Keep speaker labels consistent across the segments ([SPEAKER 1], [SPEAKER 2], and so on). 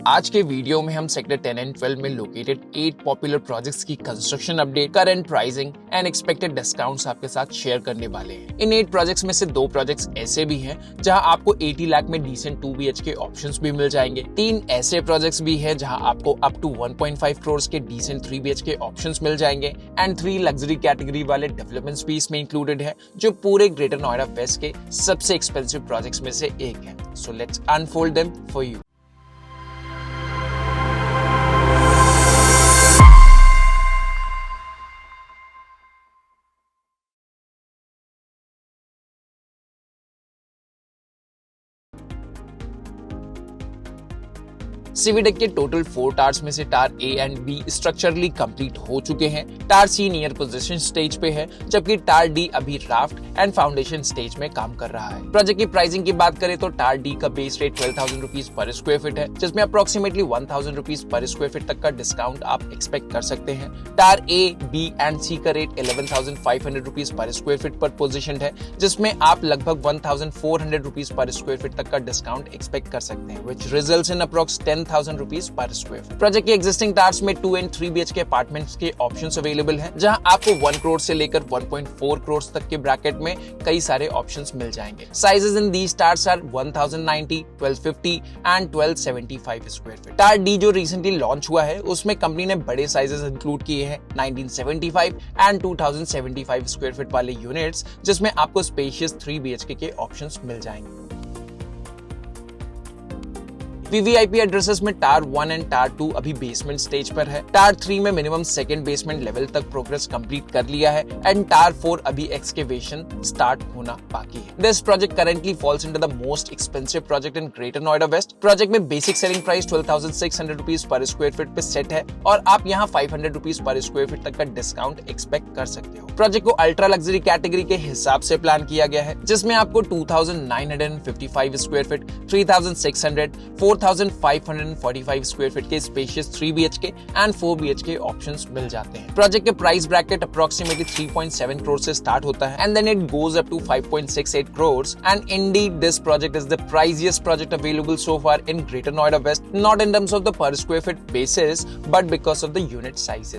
[SPEAKER 1] आज के वीडियो में हम सेक्टर 10 एंड 12 में लोकेटेड 8 पॉपुलर प्रोजेक्ट्स की construction update, current pricing and expected discounts आपके साथ शेयर करने वाले हैं। इन 8 प्रोजेक्ट्स में से 2 प्रोजेक्ट्स ऐसे भी हैं जहां आपको 80 लाख में डिसेंट 2 BHK ऑप्शंस भी मिल जाएंगे। 3 ऐसे प्रोजेक्ट्स भी हैं जहां आपको अप टू 1.5 करोड़ के डिसेंट 3 BHK ऑप्शंस मिल जाएंगे एंड 3 लग्जरी कैटेगरी वाले डेवलपमेंट्स भी इसमें इंक्लूडेड है, जो पूरे ग्रेटर नोएडा वेस्ट के सबसे एक्सपेंसिव प्रोजेक्ट्स में से एक है। So let's unfold them for you. सीवीडेक के टोटल 4 टावर्स में से tower A and B structurally complete हो चुके हैं। Tower C near possession stage पे है, जबकि टावर डी अभी राफ्ट एंड फाउंडेशन स्टेज में काम कर रहा है। प्रोजेक्ट की प्राइसिंग की बात करें तो टावर डी का base rate 12,000 rupees per square feet है, जिसमें approximately 1,000 rupees per square feet तक का डिस्काउंट आप एक्सपेक्ट कर सकते हैं। टावर ए, बी एंड सी का rate 11,500 rupees per square feet पर पोजिशन है, जिसमें आप लगभग 1,400 रुपीज पर स्क्वायर फीट तक का डिस्काउंट एक्सपेक्ट कर सकते हैं, which results in approx 10,000 rupees per square feet. Project के एग्जिस्टिंग टावर्स में 2 एंड 3 BHK अपार्टमेंट्स के ऑप्शंस अवेलेबल हैं, जहां आपको 1 करोड़ से लेकर 1.4 करोड़ तक के ब्रैकेट में कई सारे ऑप्शंस मिल जाएंगे। Sizes in these towers are 1,090, 1,250 and 1,275 square feet. Tower D जो रिसेंटली लॉन्च हुआ है, उसमें कंपनी ने बड़े साइजेस इंक्लूड किए हैं, 1975 एंड 2,075 स्क्वायर फीट वाले यूनिट्स, जिसमें आपको स्पेशियस 3 BHK के ऑप्शंस मिल जाएंगे। VVIP एड्रेसेस में टावर 1 एंड टावर 2 अभी बेसमेंट स्टेज पर है। टावर 3 में मिनिमम सेकंड बेसमेंट लेवल तक प्रोग्रेस कंप्लीट कर लिया है एंड टावर 4 अभी एक्सकेवेशन स्टार्ट होना बाकी है। This project currently falls into the most expensive project in Greater Noida West. Project में basic selling price 12,600 rupees per square feet पे सेट है और आप यहाँ 500 रुपीज पर स्क्वायर फीट तक का डिस्काउंट एक्सपेक्ट कर सकते हो। प्रोजेक्ट को अल्ट्रा लग्जरी कैटेगरी के हिसाब से प्लान किया गया है, जिसमें आपको 2,955 स्क्वायर फीट, 3,600, 4,545 स्क्वायर फीट के spacious 3 BHK and 4 BHK options मिल जाते हैं। प्रोजेक्ट के प्राइस ब्रैकेट अप्रोक्सीमेटली 3.7 करोड़ से स्टार्ट होता है and then it goes up to 5.68 crore and indeed this project is the priciest project available so far in Greater Noida West, not in terms of the per square feet basis but because of the unit size.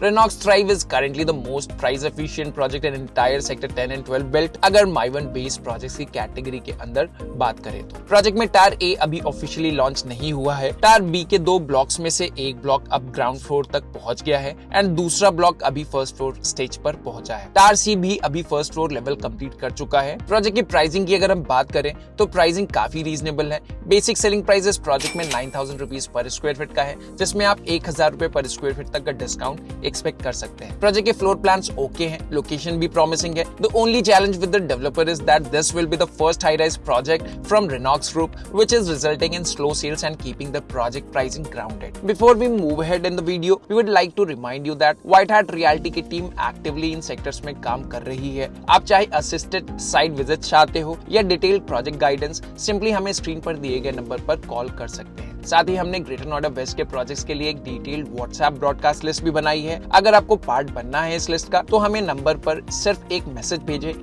[SPEAKER 1] Renox Thrive is currently the most price efficient project in entire sector 10 and 12 built, अगर My1 based projects की category के अंदर बात करें तो। Project में tower A अभी officially launch नहीं हुआ है। टावर बी के 2 ब्लॉक्स में से एक ब्लॉक अब ग्राउंड फ्लोर तक पहुंच गया है एंड दूसरा ब्लॉक अभी फर्स्ट फ्लोर स्टेज पर पहुंचा है। टावर सी भी अभी फर्स्ट फ्लोर लेवल कंप्लीट कर चुका है। प्रोजेक्ट की प्राइसिंग की अगर हम बात करें तो प्राइसिंग काफी रीजनेबल है। बेसिक सेलिंग प्राइस प्रोजेक्ट में 9,000 रुपीज पर स्क्वायर फीट का है, जिसमें आप 1,000 रुपए पर स्क्वायर फीट तक का डिस्काउंट एक्सपेक्ट कर सकते हैं। प्रोजेक्ट के फ्लोर प्लान्स ओके हैं, लोकेशन भी प्रॉमिसिंग है। The only challenge with the developer is that this will be the first high rise project from Renox Group, which is resulting in slow sales and keeping the project pricing grounded. Before we move ahead in the video, we would like to remind you that White Hat Realty की team actively in sectors में काम कर रही है। आप चाहे assisted site visit चाहते हो या डिटेल्ड प्रोजेक्ट गाइडेंस, सिंपली हमें स्क्रीन पर दिए गए नंबर पर कॉल कर सकते हैं। साथ ही हमने ग्रेटर नोएडा वेस्ट के प्रोजेक्ट्स के लिए एक डिटेल्ड व्हाट्सएप ब्रॉडकास्ट लिस्ट भी बनाई है। अगर आपको पार्ट बनना है इस लिस्ट का, तो हमें नंबर पर सिर्फ एक मैसेज भेजें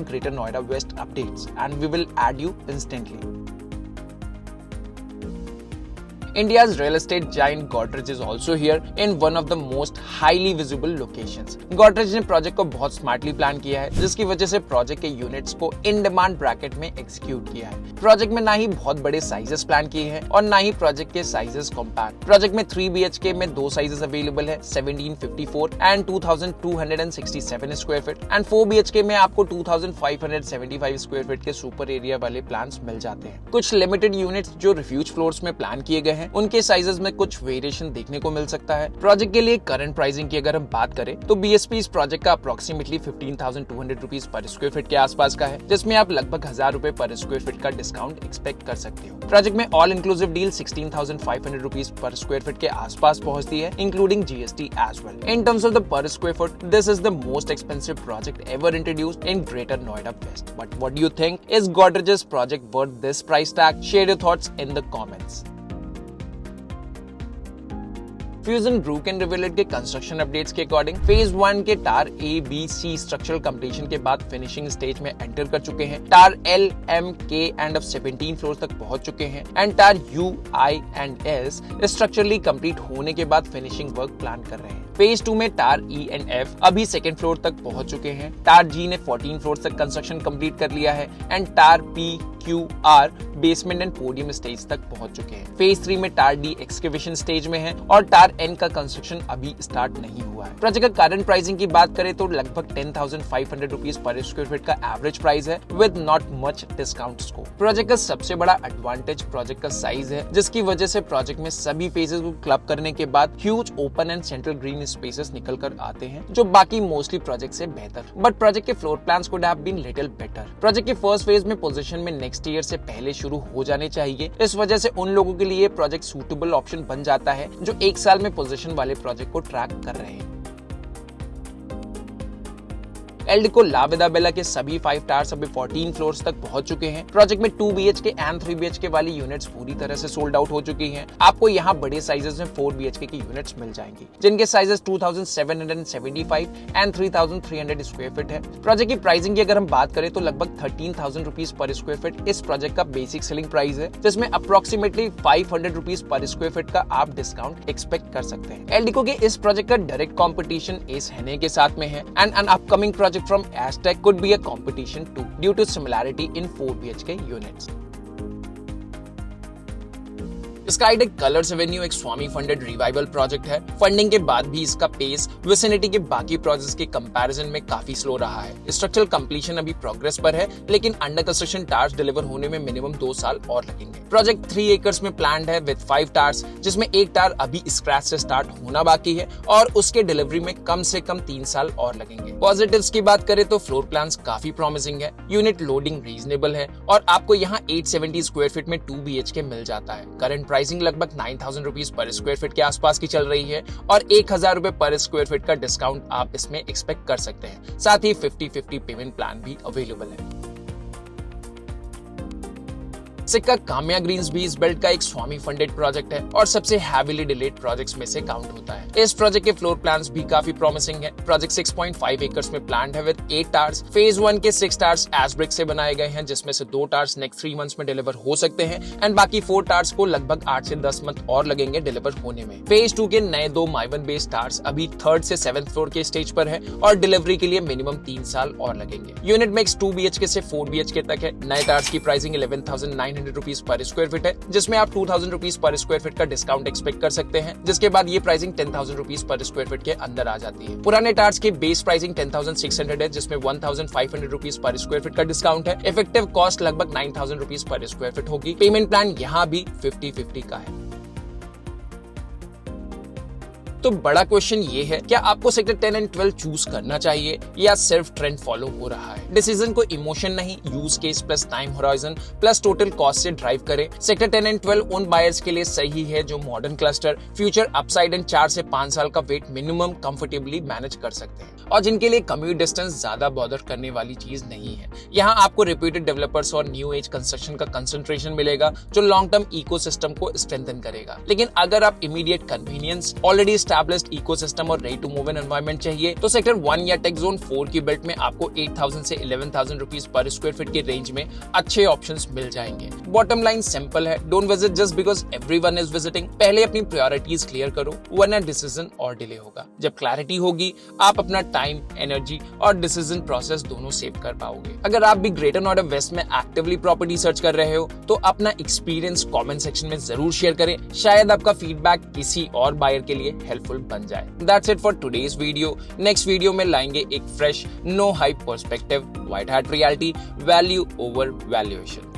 [SPEAKER 1] #GreaterNoidaWestUpdates and we will add you instantly. India's real estate giant Godrej is also here in one of the most highly visible locations. Godrej ने प्रोजेक्ट को बहुत स्मार्टली प्लान किया है, जिसकी वजह से प्रोजेक्ट के यूनिट्स को इन डिमांड ब्रैकेट में एग्जीक्यूट किया है। प्रोजेक्ट में ना ही बहुत बड़े साइजेस प्लान किए हैं और ना ही प्रोजेक्ट के साइजेस कॉम्पैक्ट। प्रोजेक्ट में 3 BHK में 2 साइजेस अवेलेबल है, 1754 and 2,267 square feet and 4 BHK में आपको 2,575 स्क्वायर फीट के सुपर एरिया वाले प्लान्स मिल जाते हैं। कुछ लिमिटेड यूनिट्स जो रिफ्यूज फ्लोर्स में प्लान किए गए हैं, उनके साइजेस में कुछ वेरिएशन देखने को मिल सकता है। प्रोजेक्ट के लिए करंट प्राइसिंग की अगर हम बात करें तो BSP इस प्रोजेक्ट का approximately 15,200 rupees per square feet के आसपास का है, जिसमें आप लगभग 1,000 रुपए पर स्क्वायर फीट का डिस्काउंट एक्सपेक्ट कर सकते हो। प्रोजेक्ट में all inclusive deal 16,500 rupees per square feet के आसपास पहुंचती है, including GST as well. In terms of the per square foot, this is the most expensive project ever introduced in Greater Noida West. But what do you think? Is Godrej's project worth this price tag? Share your thoughts in the comments. Fusion Brook and रिविलेट के construction updates के according phase 1 के टार A, B, C structural completion के बाद finishing stage में enter कर चुके हैं। टार L, M, K and अब 17 फ्लोर तक पहुंच चुके हैं and tar U, I and S structurally complete होने के बाद फिनिशिंग वर्क प्लान कर रहे हैं। फेज 2 में टार E एंड F अभी सेकंड फ्लोर तक पहुंच चुके हैं। टार G ने 14 फ्लोर तक कंस्ट्रक्शन कंप्लीट कर लिया है and tar P, Q, R basement and podium stage तक पहुंच चुके हैं। फेज 3 में टार D एक्सकेवेशन स्टेज में है और टार N का कंस्ट्रक्शन अभी स्टार्ट नहीं हुआ है। प्रोजेक्ट का करंट प्राइसिंग की बात करें तो लगभग 10,500 रुपीज पर स्क्वायर फीट का एवरेज प्राइस है with not much discount scope. Project का सबसे बड़ा एडवांटेज प्रोजेक्ट का साइज है, जिसकी वजह से प्रोजेक्ट में सभी फेजेस को क्लब करने के बाद huge open and central green spaces निकल कर आते हैं, जो बाकी मोस्टली प्रोजेक्ट से बेहतर। बट प्रोजेक्ट के floor plans could have been little better. Project के फर्स्ट फेज में पोजीशन में नेक्स्ट ईयर से पहले शुरू हो जाने चाहिए। इस वजह से उन लोगों के लिए प्रोजेक्ट सूटेबल ऑप्शन बन जाता है जो एक साल में पोजीशन वाले प्रोजेक्ट को ट्रैक कर रहे हैं। एल्डिको ला विदा बेला के सभी 5 टावर्स अभी 14 फ्लोर्स तक पहुंच चुके हैं। प्रोजेक्ट में 2 BHK एंड 3 BHK वाली यूनिट्स पूरी तरह से सोल्ड आउट हो चुकी हैं। आपको यहाँ बड़े साइजेस में 4 BHK की यूनिट्स मिल जाएंगी, जिनके साइजेस 2775 एंड 3300 स्क्वायर फीट है। प्रोजेक्ट की प्राइसिंग की अगर हम बात करें तो लगभग 13,000 रुपीज पर स्क्वायर फीट इस प्रोजेक्ट का बेसिक सेलिंग प्राइस है, जिसमें approximately 500 rupees per square feet का आप डिस्काउंट एक्सपेक्ट कर सकते हैं। एल्डिको के इस प्रोजेक्ट का डायरेक्ट कॉम्पिटिशन एस हेने के साथ में है and an upcoming project from Aztec could be a competition too due to similarity in 4 BHK units. SkyDeck colours Avenue एक स्वामी फंडेड रिवाइवल प्रोजेक्ट है। फंडिंग के बाद भी इसका पेस विसिनिटी के बाकी प्रोजेक्ट्स के कंपैरिजन में काफी स्लो रहा है। स्ट्रक्चरल कंप्लीशन अभी प्रोग्रेस पर है, लेकिन अंडर कंस्ट्रक्शन टावर्स डिलीवर होने में मिनिमम 2 साल और लगेंगे। प्रोजेक्ट 3 एकर्स में प्लान्ड है विद 5 टावर्स, जिसमें एक टावर अभी स्क्रैच से स्टार्ट होना बाकी है और उसके डिलीवरी में कम से कम 3 साल और लगेंगे। पॉजिटिव्स की बात करें तो फ्लोर प्लान्स काफी प्रॉमिसिंग है, यूनिट लोडिंग रीजनेबल है और आपको यहाँ 870 स्क्वायर फीट में 2 BHK मिल जाता है। करंट प्राइसिंग लगभग 9,000 रुपीज पर स्क्वायर फीट के आसपास की चल रही है और 1,000 रुपए पर स्क्वायर फीट का डिस्काउंट आप इसमें एक्सपेक्ट कर सकते हैं। साथ ही 50-50 पेमेंट प्लान भी अवेलेबल है। सिक्का काम्या ग्रीन्स भी इस बेल्ट का एक स्वामी फंडेड प्रोजेक्ट है और सबसे हैवीली डिलेड प्रोजेक्ट्स में से काउंट होता है। इस प्रोजेक्ट के फ्लोर प्लान्स भी काफी प्रॉमिसिंग है। प्रोजेक्ट 6.5 एकर्स में प्लान्ड है विद 8 टावर्स। फेज 1 के 6 टावर्स एज ब्रिक से बनाए गए हैं, जिसमें से 2 टावर्स नेक्स्ट 3 मंथ्स में डिलीवर हो सकते हैं एंड बाकी 4 टावर्स को लगभग 8 से 10 मंथ और लगेंगे डिलीवर होने में। फेज 2 के नए 2 माइवन बेस्ड टावर्स अभी 3rd से 7th फ्लोर के स्टेज पर है और डिलीवरी के लिए मिनिमम 3 साल और लगेंगे। यूनिट मिक्स 2 BHK से 4 BHK तक है। नए टावर्स की pricing 11,900 rupees per square feet है, जिसमें आप 2,000 रुपीज पर स्क्वायर फीट का डिस्काउंट एक्सपेक्ट कर सकते हैं, जिसके बाद ये pricing 10,000 rupees per square feet के अंदर आ जाती है। पुराने टावर्स की बेस प्राइसिंग 10,600 है, जिसमें 1,500 रुपीज पर स्क्वायर फीट का डिस्काउंट है। इफेक्टिव कॉस्ट लगभग 9,000 रुपीज पर स्क्वायर फीट होगी। पेमेंट प्लान यहाँ भी 50-50 का है। तो बड़ा क्वेश्चन ये है, क्या आपको सेक्टर 10 एंड 12 चूज करना चाहिए या सिर्फ ट्रेंड फॉलो हो रहा है? डिसीजन को इमोशन नहीं, use case plus time horizon plus total cost से ड्राइव करें। सेक्टर 10 एंड 12 उन बायर्स के लिए सही है जो modern cluster, future upside and 4 से 5 साल का वेट मिनिमम कंफर्टेबली मैनेज कर सकते हैं और जिनके लिए कम्यूट डिस्टेंस ज्यादा बॉदर करने वाली चीज नहीं है। यहाँ आपको रेप्यूटेड डेवलपर्स और न्यू एज कंस्ट्रक्शन का कंसंट्रेशन मिलेगा जो लॉन्ग टर्म इकोसिस्टम को स्ट्रेंथन करेगा। लेकिन अगर आप immediate convenience, already established ecosystem और ready to move in environment चाहिए तो सेक्टर 1 या टेक जोन 4 की बेल्ट में आपको 8,000 से 11,000 रुपीज पर स्क्वायर फीट के रेंज में अच्छे ऑप्शंस मिल जाएंगे। बॉटम लाइन सिंपल है, don't visit just because everyone is visiting. पहले अपनी प्रायोरिटीज क्लियर करो, वरना डिसीजन और डिले होगा। जब क्लैरिटी होगी, आप अपना टाइम, एनर्जी और डिसीजन प्रोसेस दोनों सेव कर पाओगे। अगर आप भी ग्रेटर नोएडा वेस्ट में एक्टिवली प्रॉपर्टी सर्च कर रहे हो तो अपना एक्सपीरियंस कमेंट सेक्शन में जरूर शेयर करें। शायद आपका फीडबैक किसी और बायर के लिए हेल्पफुल बन जाए। That's it for today's video. Next video में लाएंगे एक fresh, no hype perspective, white hat reality, value over valuation.